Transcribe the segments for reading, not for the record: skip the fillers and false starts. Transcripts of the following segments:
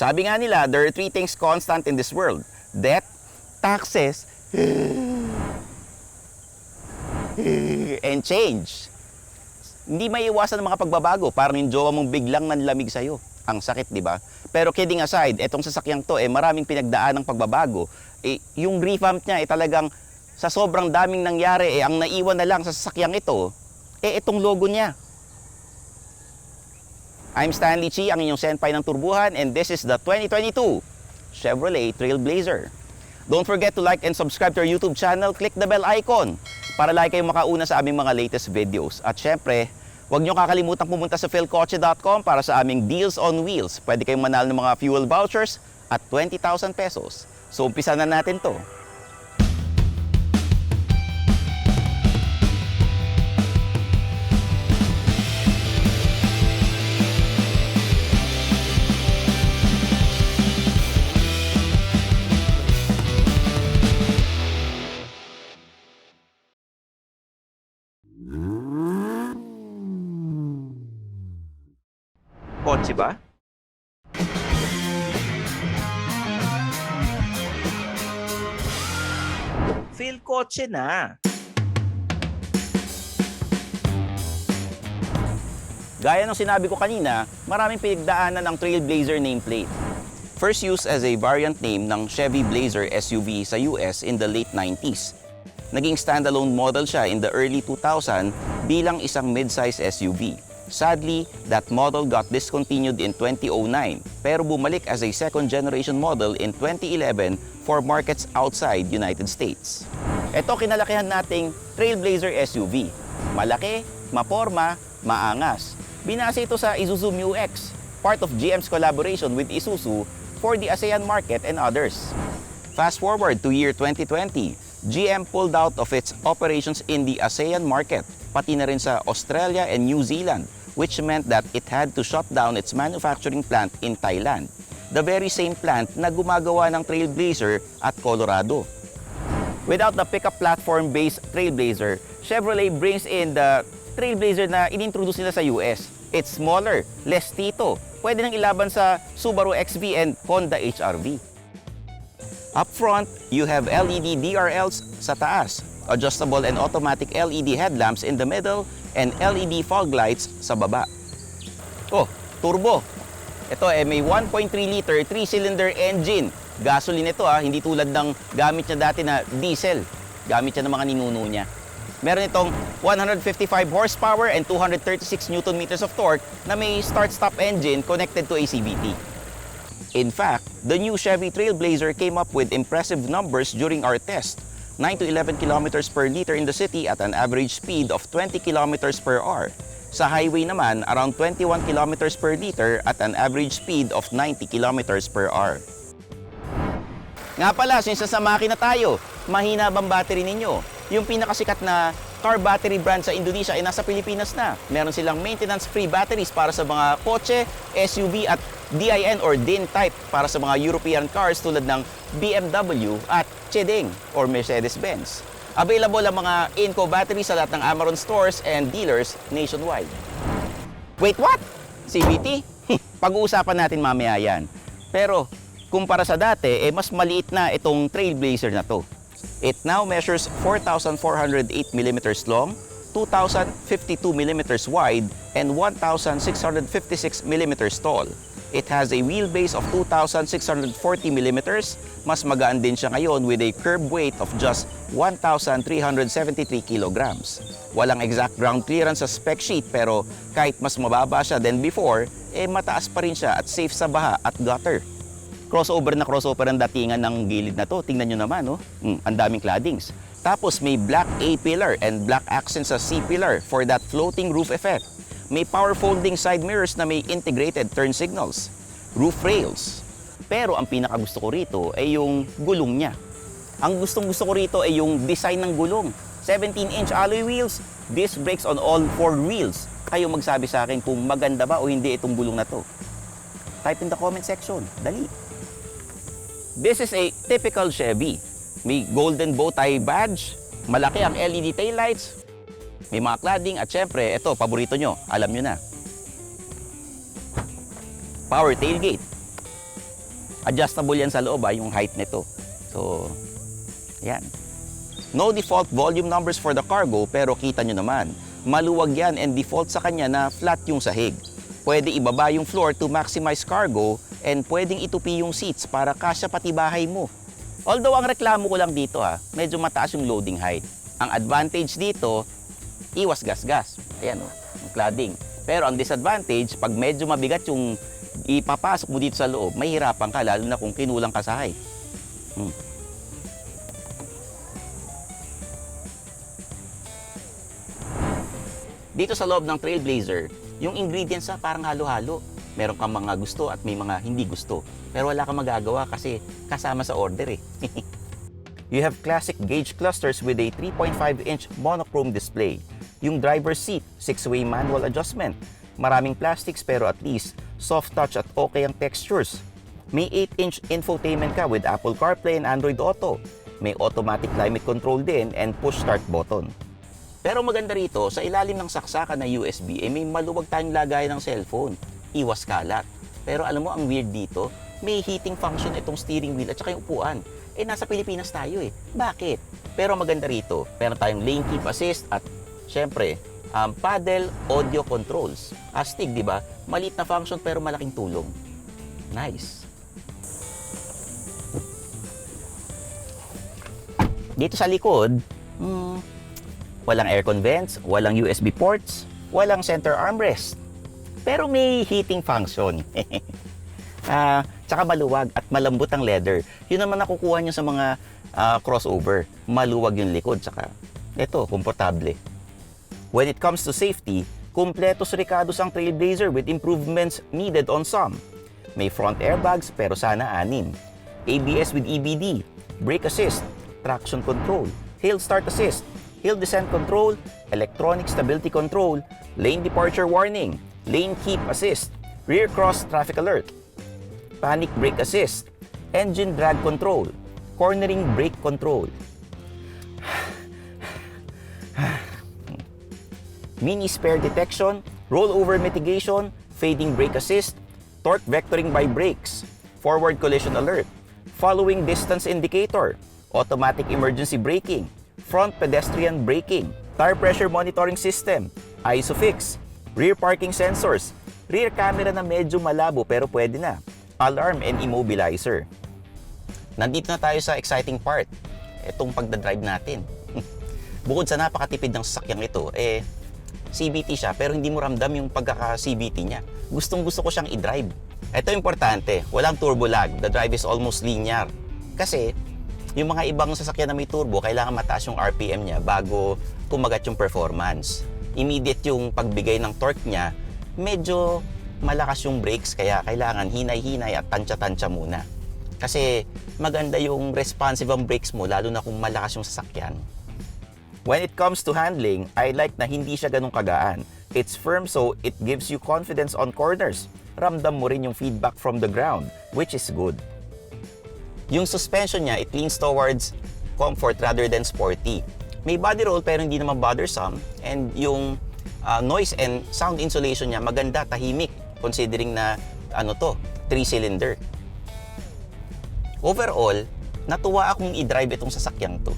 Sabi nga nila, there are three things constant in this world: death, taxes, and change. Hindi maiiwasan ng mga pagbabago. Parang yung jowa mong biglang nanlamig sa'yo. Ang sakit, di ba? Pero kidding aside, etong sasakyang to, maraming pinagdaan ng pagbabago. Yung revamp niya, talagang sa sobrang daming nangyari, ang naiwan na lang sa sasakyang ito, itong logo niya. I'm Stanley Chi, ang inyong senpai ng turbuhan, and this is the 2022 Chevrolet Trailblazer. Don't forget to like and subscribe to our YouTube channel. Click the bell icon para lagi kayong makauna sa aming mga latest videos. At syempre, huwag nyo kakalimutan pumunta sa philcoche.com para sa aming Deals on Wheels. Pwede kayong manalo ng mga fuel vouchers at 20,000 pesos. So, umpisa na natin to. Kotse ba? Feel kotse na. Gaya ng sinabi ko kanina, maraming pinagdaanan ang Trailblazer nameplate. First used as a variant name ng Chevy Blazer SUV sa US in the late 90s. Naging standalone model siya in the early 2000 bilang isang mid-size SUV. Sadly, that model got discontinued in 2009, pero bumalik as a second-generation model in 2011 for markets outside United States. Ito kinalakihan nating Trailblazer SUV. Malaki, maporma, maangas. Binase ito sa Isuzu Mu-X, part of GM's collaboration with Isuzu for the ASEAN market and others. Fast forward to year 2020, GM pulled out of its operations in the ASEAN market, pati na rin sa Australia and New Zealand, which meant that it had to shut down its manufacturing plant in Thailand, the very same plant na gumagawa ng Trailblazer at Colorado. Without the pickup platform-based Trailblazer, Chevrolet brings in the Trailblazer na inintroduce nila sa US. It's smaller, less tito, pwede nang ilaban sa Subaru XV and Honda HR-V. Up front, you have LED DRLs sa taas, adjustable and automatic LED headlamps in the middle, and LED fog lights sa baba. Oh, turbo. Ito may 1.3 liter 3-cylinder engine. Gasoline ito hindi tulad ng gamit niya dati na diesel. Gamit niya ng mga ninuno niya. Meron itong 155 horsepower and 236 Newton meters of torque na may start-stop engine connected to a CVT. In fact, the new Chevy Trailblazer came up with impressive numbers during our test. 9 to 11 kilometers per liter in the city at an average speed of 20 kilometers per hour. Sa highway naman, around 21 kilometers per liter at an average speed of 90 kilometers per hour. Nga pala, since sa makina tayo, mahina bang battery ninyo? Yung pinakasikat na car battery brand sa Indonesia ay nasa Pilipinas na. Meron silang maintenance-free batteries para sa mga kotse, SUV at DIN or DIN type para sa mga European cars tulad ng BMW at Chery or Mercedes-Benz. Available ang mga Inco batteries sa lahat ng Amaron stores and dealers nationwide. Wait, what? CVT? Pag-uusapan natin mamaya yan. Pero kumpara sa dati, mas maliit na itong Trailblazer na to. It now measures 4,408 mm long, 2,052 mm wide, and 1,656 mm tall. It has a wheelbase of 2,640 mm. Mas magaan din siya ngayon with a curb weight of just 1,373 kilograms. Walang exact ground clearance sa spec sheet pero kahit mas mababa siya than before, mataas pa rin siya at safe sa baha at gutter. Crossover ang datingan ng gilid na to. Tingnan nyo naman, ang daming claddings. Tapos may black A-pillar and black accents sa C-pillar for that floating roof effect. May power folding side mirrors na may integrated turn signals. Roof rails. Pero ang pinakagusto ko rito ay yung gulong niya. Ang gustong-gusto ko rito ay yung design ng gulong. 17-inch alloy wheels, disc brakes on all 4 wheels. Kayo magsabi sa akin kung maganda ba o hindi itong gulong na to. Type in the comment section. Dali. This is a typical Chevy. May golden bow tie badge, malaki ang LED taillights, may mga cladding at syempre, ito, paborito nyo, alam nyo na. Power tailgate. Adjustable yan sa loob, yung height nito. So, yan. No default volume numbers for the cargo, pero kita nyo naman, maluwag yan and default sa kanya na flat yung sahig. Pwede ibaba yung floor to maximize cargo and pwedeng itupi yung seats para kasya pati bahay mo. Although ang reklamo ko lang dito medyo mataas yung loading height. Ang advantage dito, iwas gas-gas. Ayan yung cladding. Pero ang disadvantage, pag medyo mabigat yung ipapasok mo dito sa loob, mahihirapan ka lalo na kung kinulang ka sa height. Dito sa loob ng Trailblazer, yung ingredients parang halo-halo. Meron kang mga gusto at may mga hindi gusto. Pero wala kang magagawa kasi kasama sa order You have classic gauge clusters with a 3.5-inch monochrome display. Yung driver's seat, 6-way manual adjustment. Maraming plastics pero at least soft touch at okay ang textures. May 8-inch infotainment ka with Apple CarPlay and Android Auto. May automatic climate control din and push start button. Pero maganda rito, sa ilalim ng saksakan na USB, may maluwag tayong lagayan ng cellphone. Iwas kalat. Pero alam mo, ang weird dito, may heating function itong steering wheel at saka yung upuan. Nasa Pilipinas tayo Bakit? Pero maganda rito, meron tayong lane keep assist at syempre, paddle audio controls. Astig, di ba? Maliit na function pero malaking tulong. Nice. Dito sa likod, walang aircon vents, walang USB ports, walang center armrest. Pero may heating function. Tsaka maluwag at malambot ang leather. Yun naman nakukuha nyo sa mga crossover. Maluwag yung likod. Tsaka ito, komportable. When it comes to safety, kumpletos ricados ang Trailblazer with improvements needed on some. May front airbags pero sana 6. ABS with EBD, brake assist, traction control, hill start assist, hill descent control, electronic stability control, lane departure warning, lane keep assist, rear cross traffic alert, panic brake assist, engine drag control, cornering brake control, mini spare detection, rollover mitigation, fading brake assist, torque vectoring by brakes, forward collision alert, following distance indicator, automatic emergency braking, front pedestrian braking, tire pressure monitoring system, ISOFIX, rear parking sensors, rear camera na medyo malabo pero pwede na, alarm and immobilizer. Nandito na tayo sa exciting part, itong pagdadrive natin. Bukod sa napakatipid ng sasakyang ito, CVT siya pero hindi mo ramdam yung pagkaka-CVT niya. Gustong-gusto ko siyang i-drive. Ito importante, walang turbo lag, the drive is almost linear. Kasi yung mga ibang sasakyan na may turbo, kailangan mataas yung RPM niya bago kumagat yung performance. Immediate yung pagbigay ng torque niya, medyo malakas yung brakes kaya kailangan hinay-hinay at tansya-tansya muna. Kasi maganda yung responsive ang brakes mo lalo na kung malakas yung sasakyan. When it comes to handling, I like na hindi siya ganun kagaan. It's firm so it gives you confidence on corners. Ramdam mo rin yung feedback from the ground, which is good. Yung suspension niya, it leans towards comfort rather than sporty. May body roll pero hindi naman bothersome and yung noise and sound insulation niya maganda, tahimik considering na 3-cylinder. Overall, natuwa akong i-drive itong sasakyang to.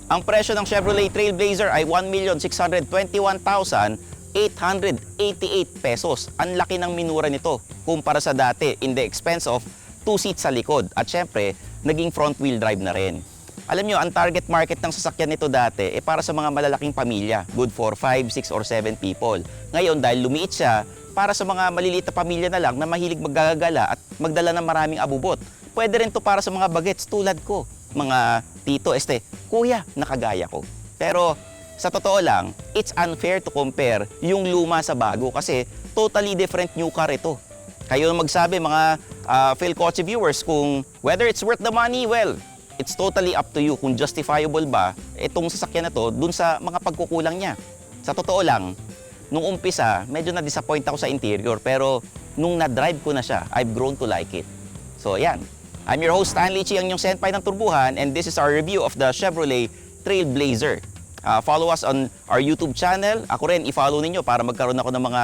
Ang presyo ng Chevrolet Trailblazer ay 1,621,888 pesos. Ang laki ng minura nito kumpara sa dati in the expense of 2 seats sa likod at syempre naging front wheel drive na rin. Alam nyo, ang target market ng sasakyan nito dati para sa mga malalaking pamilya, good for 5, 6, or 7 people. Ngayon, dahil lumiit siya, para sa mga maliliit na pamilya na lang na mahilig maggagala at magdala ng maraming abubot. Pwede rin to para sa mga bagets tulad ko, mga tito, kuya, nakagaya ko. Pero sa totoo lang, it's unfair to compare yung luma sa bago kasi totally different new car ito. Kayo magsabi mga Philcoche viewers kung whether it's worth the money, well, it's totally up to you kung justifiable ba itong sasakyan na to dun sa mga pagkukulang niya. Sa totoo lang, nung umpisa, medyo na-disappoint ako sa interior pero nung na-drive ko na siya, I've grown to like it. So, ayan. I'm your host, Stanley Chi, ang inyong senpai ng turbuhan and this is our review of the Chevrolet Trailblazer. Follow us on our YouTube channel. Ako rin, i-follow ninyo para magkaroon ako ng mga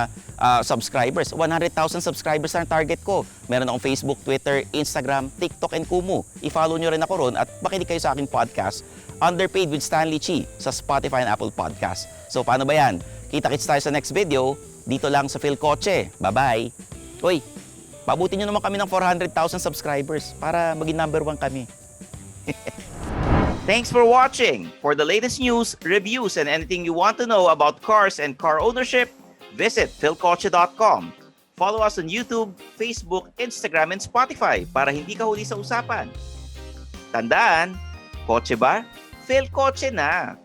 subscribers. 100,000 subscribers ang target ko. Meron akong Facebook, Twitter, Instagram, TikTok, and Kumu. I-follow nyo rin ako ron at makinig kayo sa aking podcast, Underpaid with Stanley Chi, sa Spotify and Apple Podcast. So paano ba yan? Kita-kits tayo sa next video, dito lang sa Phil Coche. Bye-bye! Uy, pabutin nyo naman kami ng 400,000 subscribers para maging number 1 kami. Thanks for watching. For the latest news, reviews, and anything you want to know about cars and car ownership, visit philcoche.com. Follow us on YouTube, Facebook, Instagram, and Spotify para hindi ka huli sa usapan. Tandaan, kotse ba? Phil Coche na!